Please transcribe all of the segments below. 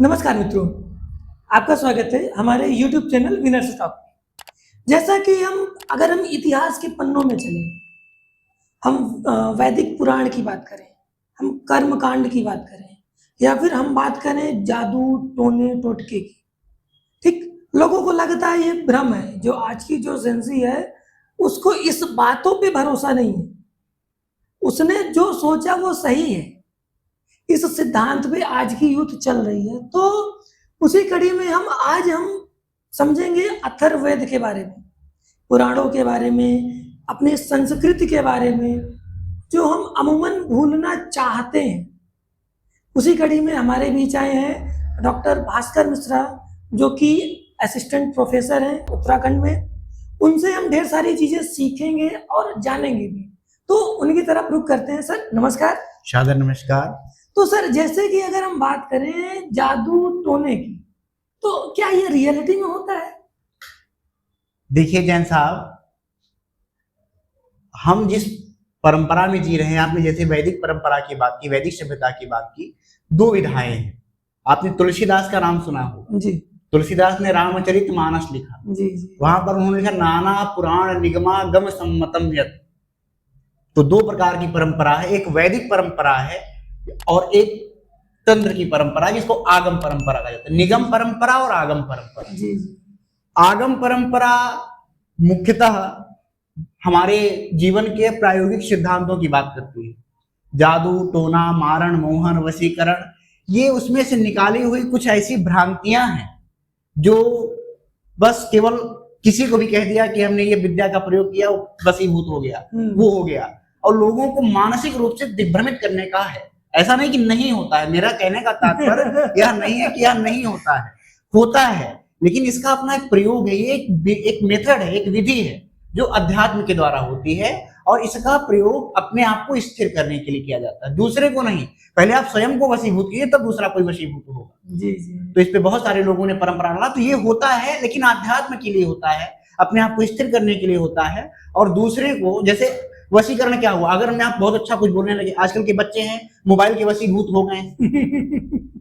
नमस्कार मित्रों, आपका स्वागत है हमारे YouTube चैनल विनर्स टॉक में। जैसा कि अगर हम इतिहास के पन्नों में चलें, हम वैदिक पुराण की बात करें, हम कर्म कांड की बात करें, या फिर हम बात करें जादू टोने टोटके की, ठीक, लोगों को लगता है ये भ्रम है। जो आज की जो जेंजी है उसको इस बातों पे भरोसा नहीं है। उसने जो सोचा वो सही है, इस सिद्धांत पे आज की यूथ चल रही है। तो उसी कड़ी में हम समझेंगे अथर्ववेद के बारे में, पुराणों के बारे में, अपनी संस्कृति के बारे में, जो हम अमूमन भूलना चाहते हैं। उसी कड़ी में हमारे बीच आए हैं डॉक्टर भास्कर मिश्रा, जो कि असिस्टेंट प्रोफेसर हैं उत्तराखंड में। उनसे हम ढेर सारी चीजें सीखेंगे और जानेंगे भी। तो उनकी तरफ रुख करते हैं। सर नमस्कार। सादर नमस्कार। तो सर, जैसे कि अगर हम बात करें जादू टोने की, तो क्या ये रियलिटी में होता है? देखिए जैन साहब, हम जिस परंपरा में जी रहे हैं, आपने जैसे वैदिक परंपरा की बात की, वैदिक सभ्यता की बात की, दो विधाएं हैं। आपने तुलसीदास का नाम सुना हो जी। तुलसीदास ने रामचरितमानस लिखा। जी जी। वहां पर उन्होंने लिखा नाना पुराण निगमा गम सम्मतम यत्। तो दो प्रकार की परंपरा है, एक वैदिक परंपरा है और एक तंत्र की परंपरा, जिसको आगम परंपरा कहा जाता है। निगम परंपरा और आगम परंपरा। जी जी। आगम परंपरा मुख्यतः हमारे जीवन के प्रायोगिक सिद्धांतों की बात करती है। जादू टोना मारण मोहन वशीकरण, ये उसमें से निकाली हुई कुछ ऐसी भ्रांतियां हैं जो बस केवल किसी को भी कह दिया कि हमने ये विद्या का प्रयोग किया, वशीभूत हो गया, वो हो गया, और लोगों को मानसिक रूप से दिग्भ्रमित करने का है। ऐसा नहीं कि नहीं होता है, मेरा कहने का तात्पर्य यह नहीं है कि यह नहीं होता है, होता है, लेकिन इसका अपना एक प्रयोग है। ये एक मेथड है, एक विधि है जो अध्यात्म के द्वारा होती है, और इसका प्रयोग अपने आप को स्थिर करने के लिए किया जाता है, दूसरे को नहीं। पहले आप स्वयं को वशीभूत कीजिए, तब दूसरा कोई वशीभूत होगा। जी जी। तो इस पे बहुत सारे लोगों ने परंपरा डाला। तो ये होता है, लेकिन अध्यात्म के लिए होता है, अपने आप को स्थिर करने के लिए होता है। और दूसरे को, जैसे वशीकरण क्या हुआ, अगर मैं आप बहुत अच्छा कुछ बोलने लगे, आजकल के बच्चे हैं मोबाइल के वशीभूत हो गए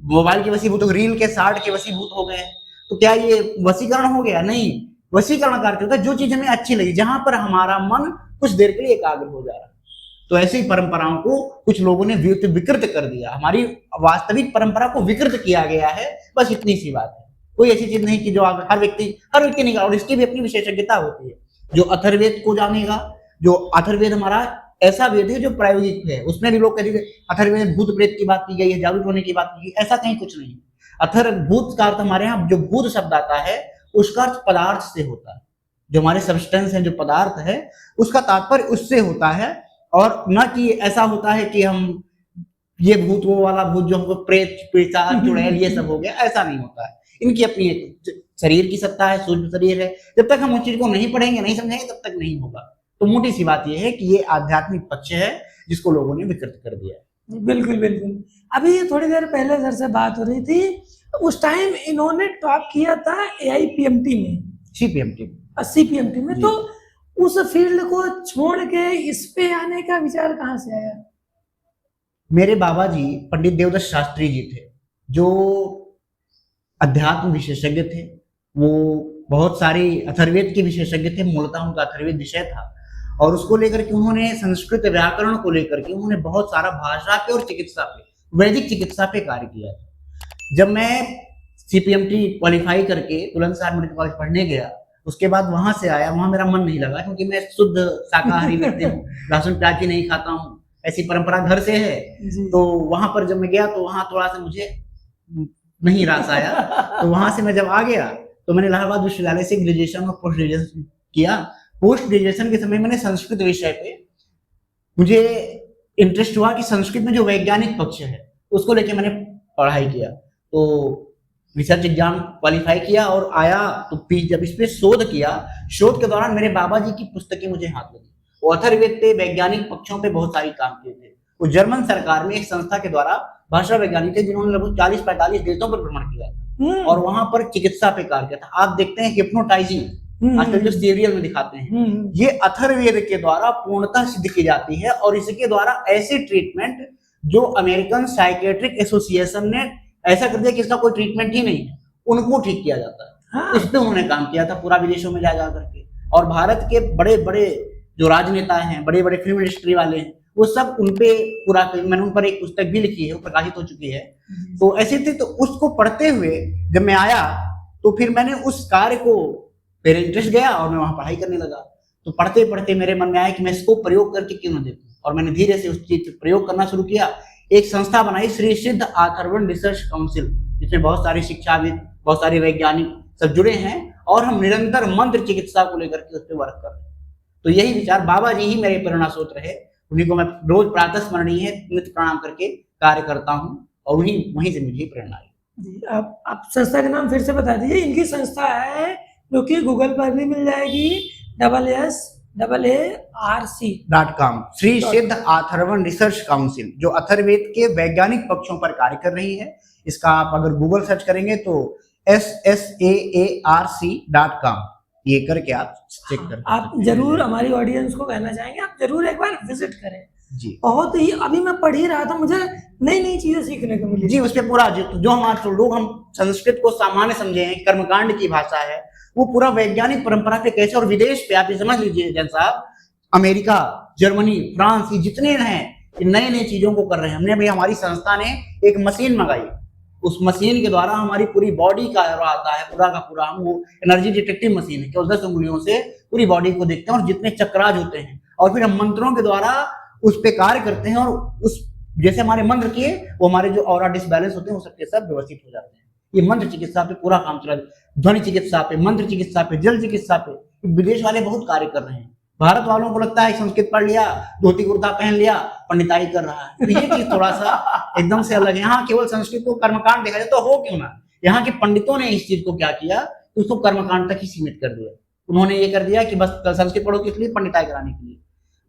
मोबाइल के वशीभूत, रील के शार्ट के वशीभूत हो गए। तो क्या ये वशीकरण हो गया? नहीं। वशीकरण का अर्थ होता है जो चीज हमें अच्छी लगी, जहां पर हमारा मन कुछ देर के लिए एकाग्र हो जा रहा है। तो ऐसी परंपराओं को कुछ लोगों ने विकृत कर दिया। हमारी वास्तविक परंपरा को विकृत किया गया है, बस इतनी सी बात है। कोई ऐसी चीज नहीं कि जो हर व्यक्ति नहीं कर, और इसकी भी अपनी विशेषज्ञता होती है। जो अथर्ववेद को जानेगा, जो अथर्ववेद हमारा ऐसा वेद है जो प्रायोगिक है, उसमें भी लोग कहते हैं अथर्ववेद भूत प्रेत की बात की गई है, जादू टोने की बात की गई, ऐसा कहीं कुछ नहीं। अथर्वभूत का अर्थ हमारे यहाँ जो भूत शब्द आता है, उसका अर्थ पदार्थ से होता है। जो हमारे सब्सटेंस है, जो पदार्थ है, उसका तात्पर्य उससे होता है। और न कि ऐसा होता है कि हम ये भूत वो वाला भूत जो हमको प्रेत पिशाच चुड़ैल ये सब हो गया, ऐसा नहीं होता है। इनकी अपनी एक शरीर की सत्ता है, सूक्ष्म शरीर है। जब तक हम उस चीज को नहीं पढ़ेंगे, नहीं समझेंगे, तब तक नहीं होगा। तो मोटी सी बात यह है कि ये आध्यात्मिक पक्ष है जिसको लोगों ने विकृत कर दिया है। बिल्कुल बिल्कुल। अभी थोड़ी देर पहले सर से बात हो रही थी, उस टाइम इन्होंने टॉप किया था AIPMT में, CPMT में। तो उस फील्ड को छोड़ के इस पे आने का विचार कहाँ से आया? मेरे बाबा जी पंडित देवदत्त शास्त्री जी थे, जो अध्यात्म विशेषज्ञ थे। वो बहुत सारी अथर्ववेद के विशेषज्ञ थे, मूलतः उनका अथर्ववेद विषय था। और उसको लेकर के उन्होंने संस्कृत व्याकरण को लेकर के उन्होंने बहुत सारा भाषा पे और चिकित्सा पे, वैदिक चिकित्सा पे कार्य किया था। जब मैं CPMT क्वालिफाई करके बुलंदशहर मेडिकल कॉलेज पढ़ने गया, उसके बाद वहां से आया, वहां मेरा मन नहीं लगा, क्योंकि मैं शुद्ध शाकाहारी व्यक्ति हूँ, लहसुन प्याज नहीं खाता हूँ, ऐसी परंपरा घर से है। तो वहां पर जब मैं गया तो वहां थोड़ा सा मुझे नहीं रास आया। तो वहां से मैं जब आ गया तो मैंने इलाहाबाद विश्वविद्यालय से ग्रेजुएशन और पोस्ट ग्रेजुएशन किया। पोस्ट ग्रेजुएशन के समय मैंने संस्कृत विषय पे मुझे इंटरेस्ट हुआ कि संस्कृत में जो वैज्ञानिक पक्ष है उसको लेके मैंने पढ़ाई किया। तो रिसर्च एग्जाम क्वालिफाई किया और आया, तो जब इस पे शोध किया, शोध के दौरान मेरे बाबा जी की पुस्तकें मुझे हाथ लगी। वो अथर्ववेद पे, वैज्ञानिक पक्षों पे बहुत सारी काम किए थे। वो जर्मन सरकार में एक संस्था के द्वारा भाषा वैज्ञानिक थे, जिन्होंने लगभग 40-45 देशों पर भ्रमण किया और वहां पर चिकित्सा पे कार्य किया था। आप देखते हैं हिप्नोटाइजिंग आजकल जो सीरियल में दिखाते हैं, ये अथर्ववेद के द्वारा पूर्णतः सिद्ध की जाती है। और इसके द्वारा ऐसे ट्रीटमेंट जो अमेरिकन साइकेट्रिक एसोसिएशन ने ऐसा कर दिया कि इसका कोई ट्रीटमेंट ही नहीं है, उनको ठीक किया जाता है। हाँ इस पे उन्होंने काम किया था पूरा विदेशों में जा जा करके। और भारत के बड़े बड़े जो राजनेता हैं, बड़े बड़े फिल्म इंडस्ट्री वाले हैं, वो सब उन पे पूरा, मैंने उन पर एक पुस्तक भी लिखी है, वो प्रकाशित हो चुकी है। तो ऐसे थे, तो उसको पढ़ते हुए जब मैं आया तो फिर मैंने उस कार्य को, मेरा इंटरेस्ट गया और मैं वहां पढ़ाई करने लगा। तो पढ़ते पढ़ते मेरे मन में आया कि मैं इसको प्रयोग करके क्यों न देखूं, और मैंने धीरे से उस चीज प्रयोग करना शुरू किया। एक संस्था बनाई, श्री सिद्ध अथर्वण रिसर्च काउंसिल, जिसमें बहुत सारी शिक्षाविद, बहुत सारे वैज्ञानिक सब जुड़े हैं, और हम निरंतर मंत्र चिकित्सा को लेकर के उस पर वर्क कर रहे हैं। तो यही विचार, बाबा जी ही मेरे प्रेरणा स्रोत रहे, उन्हीं को मैं रोज प्रातः स्मरणीय नित्य प्रणाम करके कार्य करता हूँ, और वहीं से मुझे प्रेरणा आई। जी, आप संस्था का नाम फिर से बता दीजिए। इनकी संस्था है जो कि गूगल पर भी मिल जाएगी, SSAARC.com। श्री सिद्ध अथर्वण रिसर्च काउंसिल, जो अथर्ववेद के वैज्ञानिक पक्षों पर कार्य कर रही है। इसका आप अगर गूगल सर्च करेंगे तो SSAARC.com, ये करके आप चेक कर सकते हैं। आप जरूर हमारी ऑडियंस को कहना चाहेंगे, आप जरूर एक बार विजिट करें। जी, बहुत ही, अभी मैं पढ़ ही रहा था, मुझे नई नई चीजें सीखने को मिली। जी, उस पे पूरा जो हमारे लोग, हम संस्कृत को सामान्य समझे हैं, कर्मकांड की भाषा है, वो पूरा वैज्ञानिक परंपरा पे कैसे, और विदेश पे आप ये समझ लीजिए जैन साहब, अमेरिका, जर्मनी, फ्रांस, ये जितने हैं, नए नए चीजों को कर रहे हैं। हमने भी, हमारी संस्था ने एक मशीन मंगाई, उस मशीन के द्वारा हमारी पूरी बॉडी का आता है, पूरा का पूरा, हम वो एनर्जी डिटेक्टिव मशीन है, केवल 10 उंगलियों से पूरी बॉडी को देखते हैं, और जितने चक्राज होते हैं, और फिर हम मंत्रों के द्वारा उस पे कार्य करते हैं, और उस जैसे हमारे मंत्र किए, वो हमारे जो ऑरा डिसबैलेंस होते हैं वो सबके सब व्यवस्थित हो जाते हैं। ये मंत्र चिकित्सा पे पूरा काम चला, ध्वनि चिकित्सा पे, मंत्र चिकित्सा पे, जल चिकित्सा पे विदेश वाले बहुत कार्य कर रहे हैं। भारत वालों को लगता है संस्कृत पढ़ लिया, धोती कुर्ता पहन लिया, पंडिताई कर रहा है। तो ये चीज थोड़ा सा एकदम से अलग है। यहाँ केवल संस्कृत को कर्मकांड देखा जाए तो हो क्यों ना, यहाँ के पंडितों ने इस चीज को क्या किया, तो उसको कर्मकांड तक ही सीमित कर दिया। उन्होंने ये कर दिया कि बस संस्कृत पढ़ो किस लिए, पंडिताई कराने के लिए।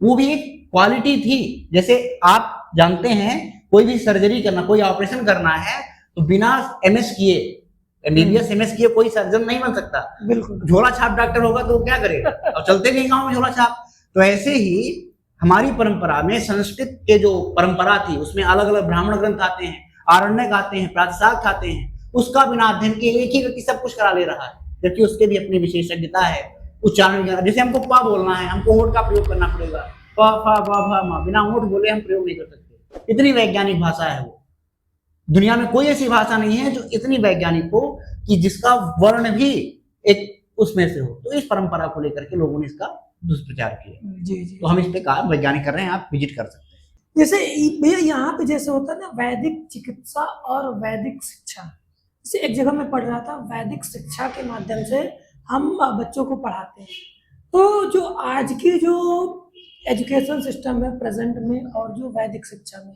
वो भी एक क्वालिटी थी। जैसे आप जानते हैं, कोई भी सर्जरी करना, कोई ऑपरेशन करना है, तो बिना MS किए, MBBS MS किए कोई सर्जन नहीं बन सकता। बिल्कुल, झोला छाप डॉक्टर होगा तो वो क्या करेगा, अब चलते नहीं गाँव में झोला छाप। तो ऐसे ही हमारी परंपरा में संस्कृत के जो परंपरा थी, उसमें अलग अलग ब्राह्मण ग्रंथ आते हैं, आरण्यक आते हैं, प्रातिशाख्य आते हैं, उसका बिना अध्ययन के एक ही व्यक्ति सब कुछ करा ले रहा है, जबकि उसके भी अपनी विशेषज्ञता है। उच्चारण, जैसे हमको प बोलना है, हमको होठ का प्रयोग करना पड़ेगा, प फ ब भ म, बिना होठ बोले हम प्रयोग नहीं कर सकते। इतनी वैज्ञानिक भाषा है वो। दुनिया में कोई ऐसी भाषा नहीं है जो इतनी वैज्ञानिक हो कि जिसका वर्ण भी एक उसमें से हो। तो इस परंपरा को लेकर के लोगों ने इसका दुष्प्रचार किया। जी जी। तो हम इस पे काम वैज्ञानिक कर रहे हैं, आप विजिट कर सकते हैं। जैसे भैया यहाँ पे जैसे होता है ना, वैदिक चिकित्सा और वैदिक शिक्षा। जैसे एक जगह मैं पढ़ रहा था, वैदिक शिक्षा के माध्यम से हम बच्चों को पढ़ाते हैं। तो जो आज की जो एजुकेशन सिस्टम है प्रेजेंट में, और जो वैदिक शिक्षा में,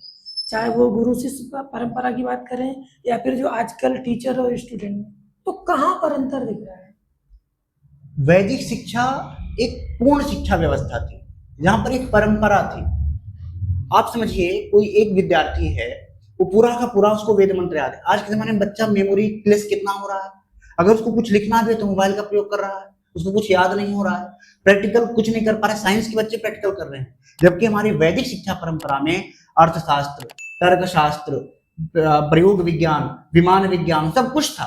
चाहे वो गुरु शिष्य परंपरा की बात करें या फिर जो आजकल टीचर और स्टूडेंट में, तो कहाँ पर अंतर दिख रहा है? वैदिक शिक्षा एक पूर्ण शिक्षा व्यवस्था थी, जहां पर एक परंपरा थी। आप समझिए, कोई एक विद्यार्थी है, वो पूरा का पूरा उसको वेद मंत्र याद है। आज के जमाने में बच्चा मेमोरी प्लेस कितना हो रहा है, अगर उसको कुछ लिखना भी है तो मोबाइल का प्रयोग कर रहा है, उसको कुछ याद नहीं हो रहा है, प्रैक्टिकल कुछ नहीं कर पा रहे। साइंस के बच्चे प्रैक्टिकल कर रहे हैं, जबकि हमारी वैदिक शिक्षा परंपरा में अर्थशास्त्र, तर्कशास्त्र, प्रयोग विज्ञान, विमान विज्ञान सब कुछ था।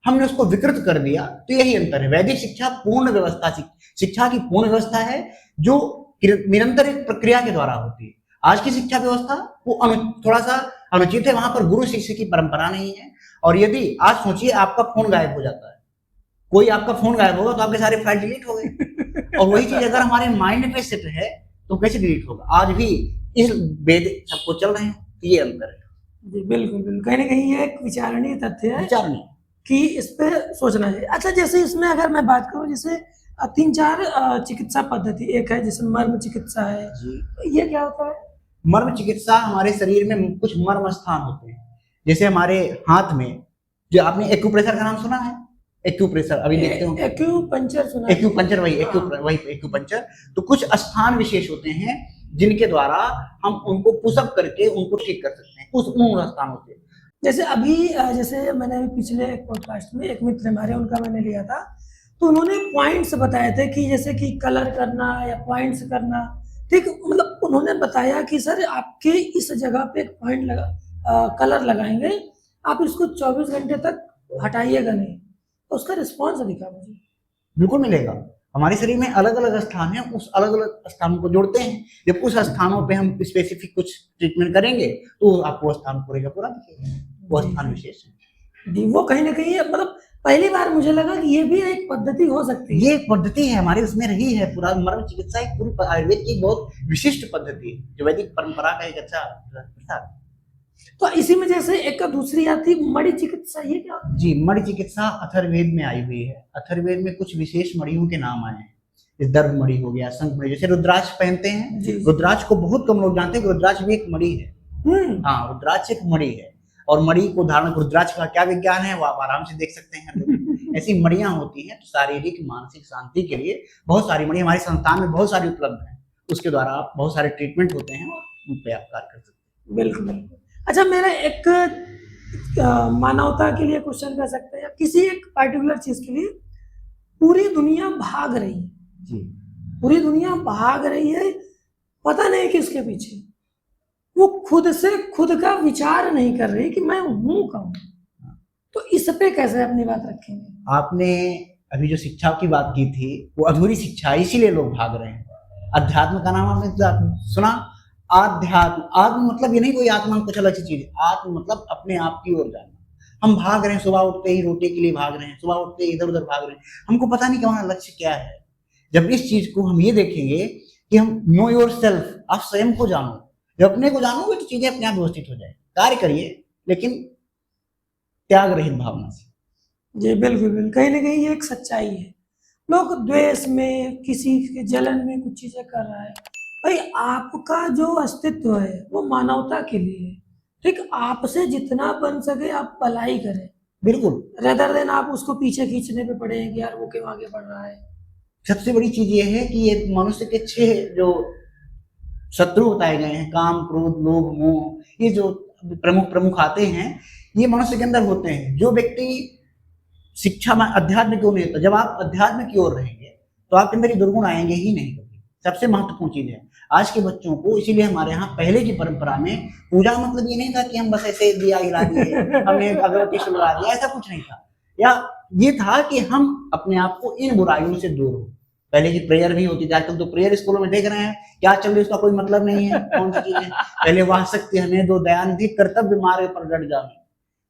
हमने उसको विकृत कर दिया। तो यही अंतर है। वैदिक शिक्षा पूर्ण व्यवस्था, शिक्षा की पूर्ण व्यवस्था है, जो निरंतर एक प्रक्रिया के द्वारा होती है। आज की शिक्षा व्यवस्था वो थोड़ा सा अनुचित है, वहां पर गुरु शिष्य की परंपरा नहीं है। और यदि आज सोचिए, आपका फोन गायब हो जाता है, कोई आपका फोन गायब होगा तो आपके सारे फाइल डिलीट हो गए। और वही चीज अगर हमारे माइंड पे सेट है तो कैसे डिलीट होगा? आज भी इस वेद सबको चल रहे हैं। तो ये अंतर है। जी बिल्कुल बिल्कुल, कहीं ना कहीं ये एक विचारणीय तथ्य है, विचारणीय कि इस पे सोचना चाहिए। अच्छा, जैसे इसमें अगर मैं बात करूं, जैसे 3-4 चिकित्सा पद्धति, एक है जैसे मर्म चिकित्सा है, तो ये क्या होता है? मर्म चिकित्सा, हमारे शरीर में कुछ मर्म स्थान होते हैं। जैसे हमारे हाथ में, जो आपने एक्यूप्रेशर का नाम सुना है? एक्यूप्रेशर अभी देखते हो, एक्यूपंक्चर सुना? एक्यूपंक्चर, वही एक्यूपंक्चर। तो कुछ स्थान विशेष होते हैं जिनके द्वारा हम उनको पुशअप करके उनको ठीक कर सकते हैं। उस स्थान होते हैं। जैसे अभी जैसे मैंने अभी पिछले एक पॉडकास्ट में एक मित्र हमारे, उनका मैंने लिया था, तो उन्होंने पॉइंट्स बताए थे कि जैसे कि कलर करना या पॉइंट्स करना, ठीक, मतलब उन्होंने बताया कि सर आपके इस जगह पे एक पॉइंट लगा, कलर लगाएंगे, आप इसको 24 घंटे तक हटाइएगा नहीं, तो उसका रिस्पॉन्स दिखा मुझे। बिल्कुल मिलेगा। हमारे शरीर में अलग अलग स्थान है, उस अलग अलग स्थानों को जोड़ते हैं। जब उस स्थानों पे हम स्पेसिफिक कुछ ट्रीटमेंट करेंगे तो आपको स्थान पूरे का पूरा दिखेगा, वो स्थान विशेष है। जी, वो कहीं ना कहीं मतलब पहली बार मुझे लगा कि ये भी एक पद्धति हो सकती है। ये एक पद्धति है, हमारे उसमें रही है। पूरा मर्म चिकित्सा एक पूरी आयुर्वेद की बहुत विशिष्ट पद्धति है, जो वैदिक परंपरा का एक अच्छा प्रसार। तो इसी में जैसे एक दूसरी आती मणि चिकित्सा, ये क्या? जी, मणि चिकित्सा अथर्ववेद में आई हुई है। अथर्ववेद में कुछ विशेष मणियों के नाम आए हैं, जैसे दर्भ मणि हो गया, शंख मणि, जैसे रुद्राक्ष पहनते हैं। जी। रुद्राक्ष को बहुत कम लोग जानते हैं कि रुद्राक्ष भी एक मणि है। हाँ, रुद्राक्ष एक मणि है, और मणि को धारण, रुद्राक्ष का क्या विज्ञान है वो आप आराम से देख सकते हैं। ऐसी मणियां होती हैं, तो शारीरिक मानसिक शांति के लिए बहुत सारी मणि हमारे संस्थान में बहुत सारी उपलब्ध है। उसके द्वारा आप बहुत सारे ट्रीटमेंट होते हैं और उन पे आप कार्य कर सकते हैं। बिल्कुल बिल्कुल। अच्छा, मेरा एक मानवता के लिए क्वेश्चन कर सकते हैं, किसी एक पर्टिकुलर चीज के लिए पूरी दुनिया भाग रही है जी, पूरी दुनिया भाग रही है, पता नहीं किसके पीछे, वो खुद से खुद का विचार नहीं कर रही कि मैं हूं कौन, तो इस पे कैसे अपनी बात रखेंगे? आपने अभी जो शिक्षा की बात की थी वो अधूरी शिक्षा है, इसीलिए लोग भाग रहे हैं। अध्यात्म का नाम आपने सुना? आध्यात्म, आत्म मतलब ये नहीं कोई आत्मा कुछ अलग सी चीज है, आत्म मतलब अपने आप की ओर जाना। हम भाग रहे हैं, सुबह उठते ही रोटी के लिए भाग रहे हैं, सुबह उठते ही इधर उधर भाग रहे हैं, हमको पता नहीं कि हमारा लक्ष्य क्या है। जब इस चीज को हम ये देखेंगे कि हम नो योर सेल्फ, आप स्वयं को जानो, जब अपने को जानोगे तो चीजें अपने आप व्यवस्थित हो जाए। कार्य करिए लेकिन त्याग रहित भावना से। जी बिल्कुल बिल्कुल, कहीं ना कहीं ये एक सच्चाई है। लोग द्वेष में, किसी के जलन में कुछ चीजें कर रहा है। भाई, आपका जो अस्तित्व है वो मानवता के लिए है, ठीक? आपसे जितना बन सके आप भलाई करें, बिल्कुल। रेदर देन आप उसको पीछे खींचने पे पड़े हैं कि यार वो क्यों आगे बढ़ रहा है। सबसे बड़ी चीज ये है कि ये मनुष्य के 6 जो शत्रु बताए गए हैं, काम क्रोध लोभ मोह, ये जो प्रमुख प्रमुख आते हैं, ये मनुष्य के अंदर होते हैं। जो व्यक्ति शिक्षा में अध्यात्म की ओर नहीं होता, जब आप अध्यात्म की ओर रहेंगे तो आपके अंदर ये दुर्गुण आएंगे ही नहीं कभी। सबसे महत्वपूर्ण चीज है आज के बच्चों को, इसीलिए हमारे यहाँ पहले की परंपरा में पूजा मतलब ये नहीं था कि हम बस ऐसे दिया हिला दिए, हमने अगरबत्ती सुलगा दिया, ऐसा कुछ नहीं था। या ये था कि हम अपने आप को इन बुराइयों से दूर हो। पहले की प्रेयर भी होती थी, आजकल तो प्रेयर स्कूलों में देख रहे हैं क्या चल रही है, उसका कोई मतलब नहीं है कौन सी चीज है। पहले वाह शक्ति हमें दो दयानिधि, कर्तव्य मार्ग पर डट जाओ,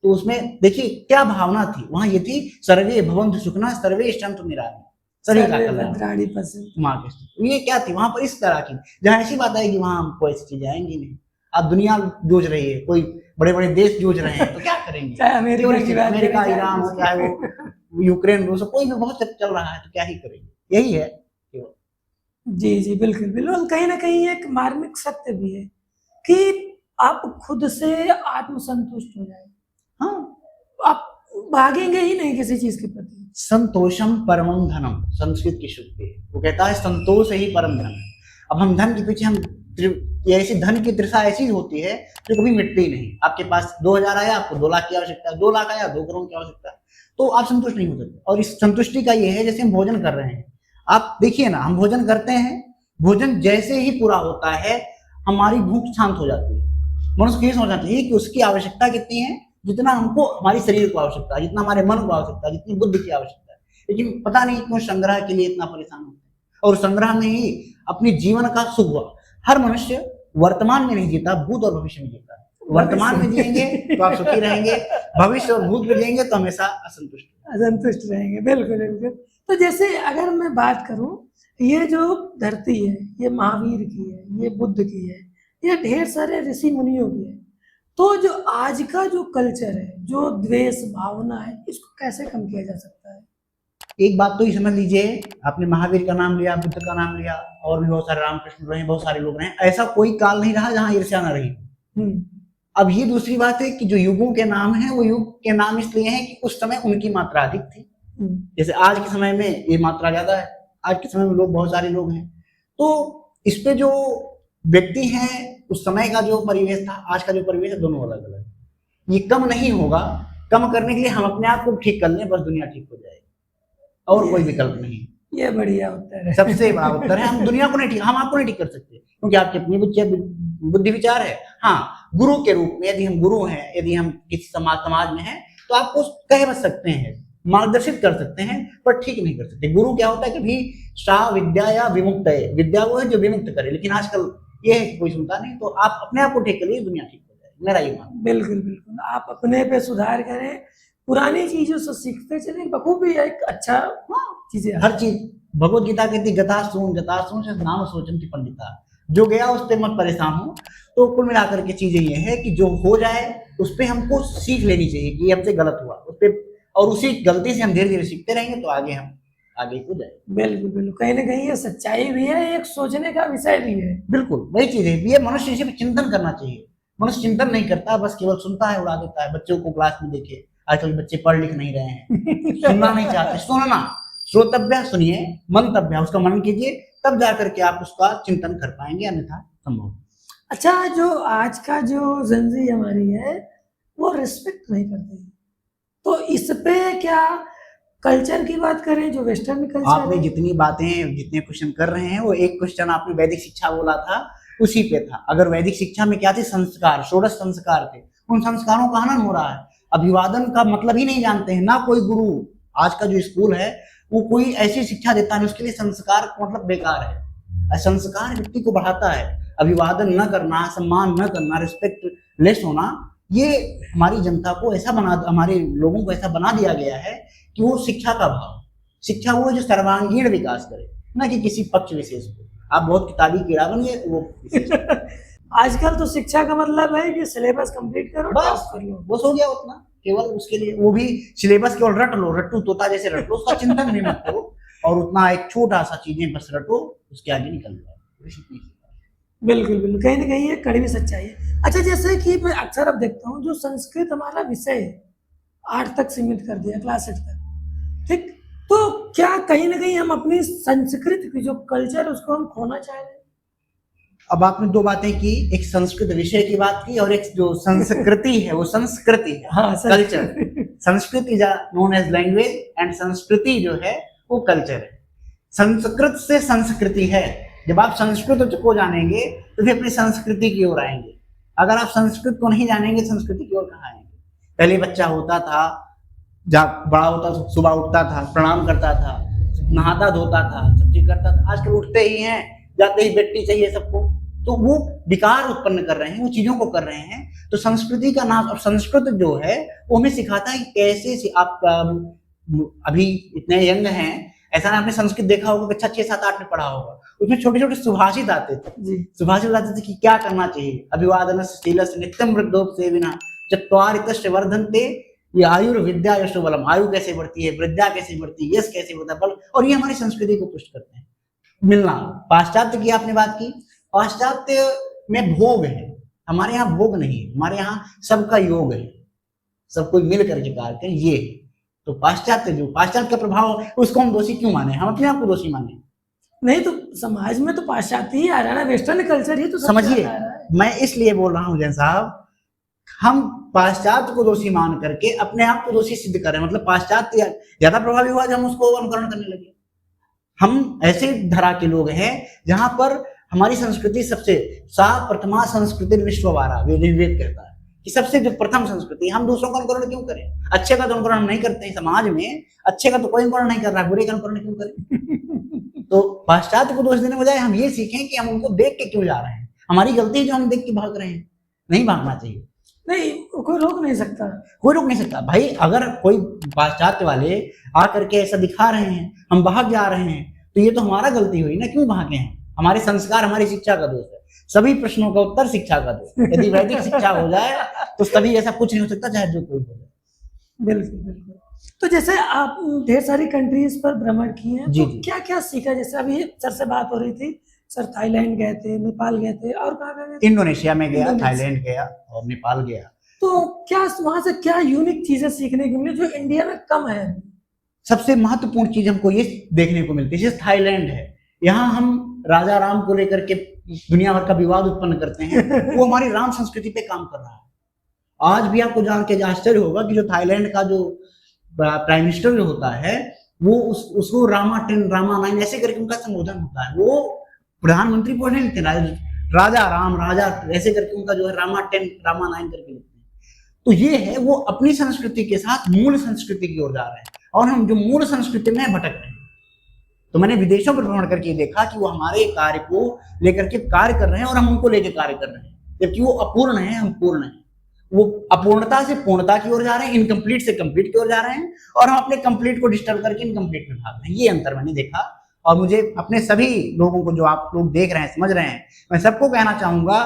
तो उसमें देखिए क्या भावना थी। वहां ये थी सर्वे भवन्तु सुखिनः सर्वे सन्तु निरामयाः, सभी का कल्याण माँ के। ये क्या थी वहां पर इस तरह की, जहाँ ऐसी बात आएगी वहां हमको ऐसी चीजें आएंगी नहीं। अब दुनिया जूझ रही है, कोई बड़े बड़े देश जूझ रहे हैं, तो क्या करेंगे? अमेरिका ईरान हो, चाहे वो यूक्रेन रूस, कोई भी बहुत चल रहा है, तो क्या ही करेंगे? यही है। जी जी बिल्कुल बिल्कुल, कहीं ना कहीं एक मार्मिक सत्य भी है कि आप खुद से आत्मसंतुष्ट हो जाए। हाँ, आप भागेंगे ही नहीं किसी चीज के प्रति। संतोषम परमम धनम, संस्कृत की शुक्ति है, वो कहता है संतोष ही परम धन। अब हम धन के पीछे हम ऐसी धन की तृषा ऐसी होती है जो कभी मिटती नहीं। आपके पास 2000 आया, आपको 2 लाख की आवश्यकता है, 2 लाख आया 2 करोड़ की आवश्यकता है, तो आप संतुष्ट नहीं हो सकते। और इस संतुष्टि का ये है, जैसे हम भोजन कर रहे हैं, आप देखिए ना, हम भोजन करते हैं, भोजन जैसे ही पूरा होता है हमारी भूख शांत हो जाती है। मनुष्य ये सोचना चाहिए कि उसकी आवश्यकता कितनी है, जितना हमको हमारे शरीर को आवश्यकता है, जितना हमारे मन को आवश्यकता है, जितनी बुद्धि की आवश्यकता है। लेकिन पता नहीं क्यों संग्रह के लिए इतना परेशान होते हैं, और संग्रह में ही अपनी जीवन का सुख हुआ। हर मनुष्य वर्तमान में नहीं जीता, भूत और भविष्य में जीता है। वर्तमान में जिएंगे तो आप सुखी रहेंगे, भविष्य और भूत में जिएंगे तो हमेशा असंतुष्ट रहेंगे। बिल्कुल बिल्कुल। तो जैसे अगर मैं बात करूं, ये जो धरती है ये महावीर की है, ये बुद्ध की है, ये ढेर सारे ऋषि मुनियों की है, तो जो आज का जो कल्चर है, जो द्वेष भावना है, इसको कैसे कम किया जा सकता है? एक बात तो ये समझ लीजिए, आपने महावीर का नाम लिया, बुद्ध का नाम लिया, और भी बहुत सारे रामकृष्ण रहे, बहुत सारे लोग रहे, ऐसा कोई काल नहीं रहा जहां ईर्ष्या न रही। अब ये दूसरी बात है कि जो युगों के नाम हैं, वो युग के नाम इसलिए हैं कि उस समय उनकी मात्रा अधिक थी। जैसे आज के समय में ये मात्रा ज्यादा है, आज के समय में लोग बहुत सारे लोग हैं, तो इस पे जो व्यक्ति हैं, उस समय का जो परिवेश था, आज का जो परिवेश है, दोनों अलग अलग। ये कम नहीं होगा। कम करने के लिए हम अपने आप को ठीक कर लें, बस दुनिया ठीक हो जाएगी, और कोई विकल्प नहीं। ये बढ़िया उत्तर है, सबसे बड़ा उत्तर है। हम दुनिया को नहीं ठीक, हम आपको नहीं ठीक कर सकते, क्योंकि आपकी अपनी बुद्धि विचार है। हाँ, गुरु के रूप में, यदि हम गुरु हैं, यदि हम किसी समाज में हैं, तो आपको कह बस सकते हैं, मार्गदर्शित कर सकते हैं, पर ठीक नहीं कर सकते। गुरु क्या होता है कि भी सा विद्या या विमुक्त है, विद्या वो है जो विमुक्त करे, लेकिन आजकल ये है कि कोई सुनता नहीं। तो आप अपने आप को ठीक करिए, दुनिया ठीक हो जाएगी, मेरा ये मानना। बिल्कुल बिल्कुल, आप अपने पे सुधार करें, पुरानी चीजों से सीखते चले, बखूबी एक अच्छा चीजें हर चीज, भगवत गीता कहती गता सुन से नाम सोचंती पंडिता, जो गया उस पर मत परेशान हो। तो कुल मिलाकर के चीजें ये है कि जो हो जाए उस पर हमको सीख लेनी चाहिए कि ये हमसे गलत हुआ उस पर, और उसी गलती से हम धीरे धीरे सीखते रहेंगे तो आगे हम आगे को जाए। बिल्कुल बिल्कुल, कहीं ना कहीं ये सच्चाई भी है, एक सोचने का विषय भी है। बिल्कुल वही चीज है, ये मनुष्य इसी पे चिंतन करना चाहिए। मनुष्य चिंतन नहीं करता, बस केवल सुनता है, उड़ा देता है। बच्चों को क्लास में देखिए, आजकल बच्चे पढ़ लिख नहीं रहे हैं, सुनना नहीं चाहते। सुनना, श्रोतव्य सुनिए, मंतव्य उसका मनन कीजिए, तब जाकर के आप उसका चिंतन कर पाएंगे, अन्यथा संभव। अच्छा, जो आज का जो जनजी हमारी है वो रिस्पेक्ट नहीं करती, तो इस पे क्या कल्चर की बात करें, जो वेस्टर्न कल्चर आपने जितनी बातें, जितने क्वेश्चन कर रहे हैं, वो एक क्वेश्चन आपने वैदिक शिक्षा बोला था, उसी पे था। अगर वैदिक शिक्षा में क्या थे? संस्कार, षोडश संस्कार थे, उन संस्कारों का हनन हो रहा है। अभिवादन का मतलब ही नहीं जानते हैं, ना कोई गुरु। आज का जो स्कूल है वो कोई ऐसी शिक्षा देता है, उसके लिए संस्कार का मतलब बेकार है। संस्कार व्यक्ति को बढ़ाता है। अभिवादन न करना, सम्मान न करना, रिस्पेक्ट लेस होना, ये हमारी जनता को ऐसा बना, हमारे लोगों को ऐसा बना दिया गया है कि वो शिक्षा का भाव, शिक्षा वो जो सर्वांगीण विकास करे, ना कि किसी पक्ष विशेष को। आप बहुत किताबी कीड़ा बन गए वो आजकल तो शिक्षा का मतलब है कि सिलेबस कंप्लीट करो, बस कर लो, बस हो गया उतना। केवल उसके लिए वो भी सिलेबस केवल रट लो, रट्टू तोता जैसे रट लो, उसका चिंतन नहीं मत करो, और उतना एक छोटा सा चीजें बस रटो, उसके आगे निकल जाओ। बिल्कुल बिल्कुल, कहीं ना कहीं ये कड़वी सच्चाई है। अच्छा, जैसे कि मैं अक्सर अब देखता हूँ, जो संस्कृत हमारा विषय है 8 तक सीमित कर दिया, क्लास 8 तक, ठीक, तो क्या कहीं ना कहीं हम अपनी संस्कृत की जो कल्चर उसको हम खोना चाह रहे हैं? अब आपने दो बातें की, एक संस्कृत विषय की बात की, और एक जो संस्कृति है वो संस्कृति है, हाँ, culture. Sanskrit is known as language and संस्कृति जो है वो कल्चर है। संस्कृत से संस्कृति है। जब आप संस्कृत को जानेंगे तो फिर अपनी संस्कृति की ओर आएंगे। अगर आप संस्कृत को नहीं जानेंगे, संस्कृति की ओर कहाँ आएंगे? पहले बच्चा होता था, जब बड़ा होता था, सुबह उठता था, प्रणाम करता था, नहाता धोता था, सब चीज करता था। आजकल उठते ही हैं, जाते ही बेटी चाहिए सबको, तो वो विकार उत्पन्न कर रहे हैं, वो चीजों को कर रहे हैं। तो संस्कृति का नाम, अब संस्कृत जो है वो हमें सिखाता है कि कैसे आप अभी इतने यंग हैं, ऐसा आपने संस्कृत देखा होगा, कक्षा 6, 7, 8 में पढ़ा होगा, उसमें छोटे छोटे सुभाषित आते थे। सुभाषित आते थे कि क्या करना चाहिए। अभिवादन शीलस नित्यम वृद्धोपसेविना चत्वारितश्च वर्धन्ते, ये आयुर्विद्या यशो बलम, आयु कैसे बढ़ती है, विद्या कैसे बढ़ती है, यश कैसे बढ़ता है, बल। और ये हमारी संस्कृति को पुष्ट करते हैं। मिलना, पाश्चात्य की आपने बात की, पाश्चात्य में भोग है, हमारे यहाँ भोग नहीं है, हमारे यहाँ सबका योग है, सब कोई मिल करके कार्य करें, ये है। तो पाश्चात्य, जो पाश्चात्य का प्रभाव, उसको हम दोषी क्यों माने? हम अपने आप को दोषी माने? नहीं, तो समाज में तो पाश्चात्य ही आ रहा है ना, वेस्टर्न कल्चर ही तो समझिए, मैं इसलिए बोल रहा हूँ जैन साहब, हम पाश्चात्य को दोषी मान करके अपने आप को दोषी सिद्ध करें, मतलब पाश्चात्य ज्यादा प्रभावी हुआ, हम उसको अनुकरण करने लगे। हम ऐसे धरा के लोग हैं जहां पर हमारी संस्कृति सबसे सा प्रथमा संस्कृति विश्ववारा, वेद कहता है कि सबसे जो प्रथम संस्कृति, हम दूसरों का अनुकरण क्यों करें? अच्छे का तो अनुकरण हम नहीं करते हैं समाज में, अच्छे का तो कोई अनुकरण नहीं कर रहा है, बुरे का अनुकरण क्यों करें? तो पाश्चात्य को दोष देने बजाय हम ये सीखें कि हम उनको देख के क्यों जा रहे हैं। हमारी गलती है जो हम देख के भाग रहे हैं, नहीं भागना चाहिए। नहीं, कोई रोक नहीं सकता, कोई रोक नहीं सकता भाई। अगर कोई पाश्चात्य वाले आकर के ऐसा दिखा रहे हैं, हम भाग जा रहे हैं, तो ये तो हमारा गलती हुई ना, क्यों भागे हैं? हमारे संस्कार, हमारी शिक्षा का दोष है। सभी प्रश्नों का उत्तर शिक्षा का दोष। यदि वैदिक शिक्षा हो जाए तो तभी ऐसा कुछ नहीं हो सकता, चाहे जो कोई हो जाए। बिल्कुल बिल्कुल। तो जैसे आप ढेर सारी कंट्रीज पर भ्रमण किए हैं, तो क्या क्या सीखा? जैसे अभी सर से बात हो रही थी, सर थाईलैंड गए थे, नेपाल गए थे, और कहाँ गए थे? इंडोनेशिया में गया, थाईलैंड गया और नेपाल गया। तो क्या वहां से क्या यूनिक चीजें सीखने को मिली जो इंडिया में कम है? सबसे महत्वपूर्ण चीज हमको ये देखने को मिलती है, जैसे थाईलैंड है, यहाँ हम राजा राम को लेकर के दुनिया भर का विवाद उत्पन्न करते हैं, वो हमारी राम संस्कृति पे काम कर रहा है। आज भी आपको जान के आश्चर्य होगा कि जो थाईलैंड का जो प्राइम मिनिस्टर जो होता है, वो उसको रामा 10, रामा 9 ऐसे करके उनका संबोधन होता है। वो प्रधानमंत्री पद नहीं लेते, राजा राम, राजा ऐसे करके उनका जो है रामा 10 रामा 9 करके लिखते हैं। तो ये है वो अपनी संस्कृति के साथ मूल संस्कृति की ओर जा रहे हैं, और हम जो मूल संस्कृति में भटक रहे हैं। तो मैंने विदेशों पर भ्रमण करके देखा कि वो हमारे कार्य को लेकर के कार्य कर रहे हैं और हम उनको लेकर कार्य कर रहे हैं, जबकि वो अपूर्ण है, हम पूर्ण हैं। वो अपूर्णता से पूर्णता की ओर जा रहे हैं, इनकम्प्लीट से कंप्लीट की ओर जा रहे हैं, और हम अपने कंप्लीट को डिस्टर्ब करके इनकम्प्लीट में भाग रहे हैं। ये अंतर मैंने देखा, और मुझे अपने सभी लोगों को जो आप लोग देख रहे हैं, समझ रहे हैं, मैं सबको कहना चाहूंगा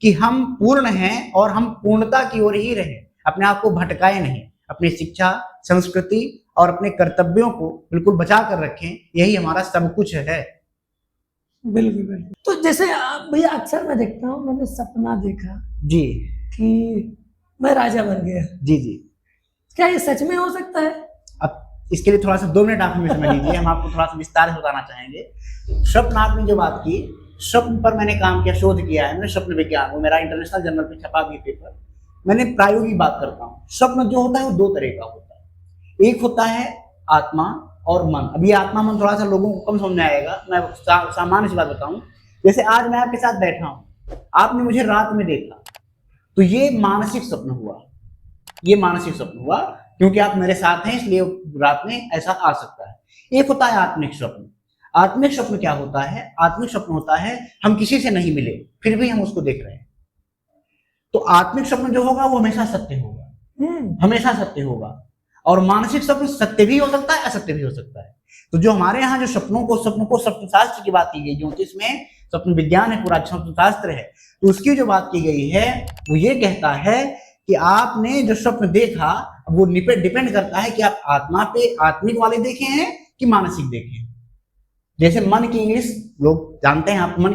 कि हम पूर्ण हैं और हम पूर्णता की ओर ही रहें, अपने आप को भटकाए नहीं, अपनी शिक्षा, संस्कृति और अपने कर्तव्यों को बिल्कुल बचा कर रखें, यही हमारा सब कुछ है। बिल्कुल बिल्कुल। तो जैसे भैया अक्सर मैं देखता हूँ, मैंने सपना देखा जी कि मैं राजा बन गया। जी जी। क्या ये सच में हो सकता है? अब इसके लिए थोड़ा सा 2 मिनट आप हमें समय दीजिए, हम आपको थोड़ा सा विस्तार से बताना चाहेंगे। स्वप्न आपने जो बात की, स्वप्न पर मैंने काम किया, शोध किया है मैंने, स्वप्न विज्ञान, वो मेरा इंटरनेशनल जर्नल पे छपा भी पेपर। मैंने प्रायोगिक बात करता हूँ। स्वप्न जो होता है वो 2 तरह का होता है, एक होता है आत्मा और मन। अभी आत्मा मन थोड़ा सा लोगों को कम समझ में आएगा, मैं सामान्य सी बात बताऊं। जैसे आज मैं आपके साथ बैठा हूं, आपने मुझे रात में देखा, तो ये मानसिक स्वप्न हुआ, ये मानसिक स्वप्न हुआ, क्योंकि आप मेरे साथ हैं इसलिए रात में ऐसा आ सकता है। एक होता है आत्मिक स्वप्न। आत्मिक स्वप्न क्या होता है? आत्मिक स्वप्न होता है हम किसी से नहीं मिले फिर भी हम उसको देख रहे हैं। तो आत्मिक स्वप्न जो होगा वो हमेशा सत्य होगा, हमेशा सत्य होगा। और मानसिक स्वप्न सत्य भी हो सकता है, असत्य भी हो सकता है। तो जो हमारे यहाँ जो स्वप्न को स्वप्न शास्त्र की बात की गई, ज्योतिष में स्वप्न विज्ञान है, पूरा स्वप्न शास्त्र है, तो उसकी जो बात की गई है वो ये कहता है कि आपने जो स्वप्न देखा वो डिपेंड करता है कि आप आत्मा पे आत्मिक वाले देखे हैं कि मानसिक देखे हैं। जैसे मन की इंग्लिश लोग जानते हैं, आप मन